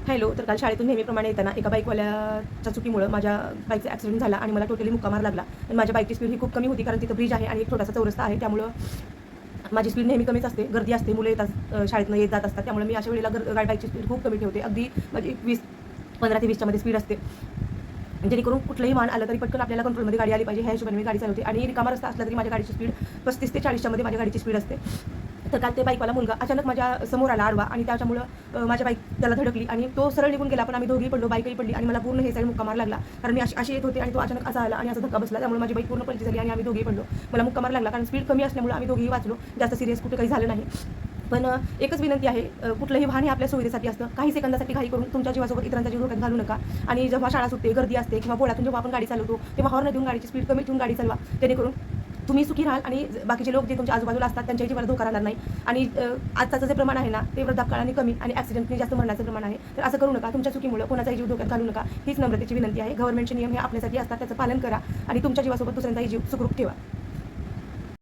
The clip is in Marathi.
हॅलो. तर काल शाळेतून नेहमीप्रमाणे येताना एका बाईकवाल्याच्या चुकीमुळं माझ्या बाईकचा ॲक्सिडेंट झाला आणि मला टोटली मुक्का मार लागला. आणि माझ्या बाईकची स्पीड ही खूप कमी होती, कारण तिथं ब्रिज आहे आणि एक छोटासा चौरस्ता आहे. त्यामुळं माझी स्पीड नेहमी कमीच असते. गर्दी असते, मुलं येतात, शाळेतनं येत जात असतात. त्यामुळे मी अशा वेळेला बाईकची स्पीड खूप कमी ठेवते. अगदी माझी 15 ते 20च्या मध्ये स्पीड असते. जेणेकरून कुठलंही वाहन आलं तरी पटकन आपल्याला कंट्रोलमध्ये गाडी आली पाहिजे, ह्या हिशोबाने मी गाडी चालवते. आणि रिकामा रस्ता असला तरी माझ्या गाडीची स्पीड 35 ते 40च्या मध्ये माझ्या गाडीची स्पीड असते. तर काल ते बाईकवाला मुलगा अचानक माझ्या समोर आला आडवा, आणि त्याच्यामुळं माझ्या बाईक त्याला धडकली आणि तो सरळ निघून गेला. पण आम्ही दोघेही पडलो, बाईकही पडली आणि मला पूर्ण हे साईड मुक्का मार लागला. कारण मी अशी येत होते आणि तो अचानक असा आला आणि असा धक्का बसला. त्यामुळे माझी बाईक पूर्ण पलटी झाली आणि आम्ही दोघेही पडलो. मला मुक्का मार लागला, कारण स्पीड कमी असल्यामुळे आम्ही दोघेही वाचलो. जास्त सिरियस कुठे काही झालं नाही. पण एकच विनंती आहे, कुठलंही वाहन हे आपल्या सुविधेसाठी असतं. काही सेकंदासाठी घाई करून तुमच्या जीवासोबत इतरांचा जीव धोक्यात घालू नका. आणि जेव्हा शाळा सुटते, गर्दी असते किंवा बोळातून जेव्हा आपण गाडी चालवतो, तेव्हा हॉर्न देऊन गाडीची स्पीड कमी ठेवून गाडी चालवा. जेणेकरून तुम्ही सुखी राहाल आणि बाकीचे लोक जे तुमच्या आजूबाजूला असतात त्यांच्याही जीवाला धोका राहणार नाही. आणि आजचं जे प्रमाण आहे ना, ते वृद्धापकाळाने कमी आणि ॲक्सिडेंटने जास्त मरण्याचं प्रमाण आहे. तर असं करू नका. तुमच्या चुकीमुळे कोणाचाही जीव धोक्यात घालू नका. हीच नम्रतेची विनंती आहे. गव्हर्नमेंटचे नियम हे आपल्यासाठी असतात, त्याचं पालन करा आणि तुमच्या जीवासोबत दुसऱ्यांचाही जीव सुखरूप ठेवा.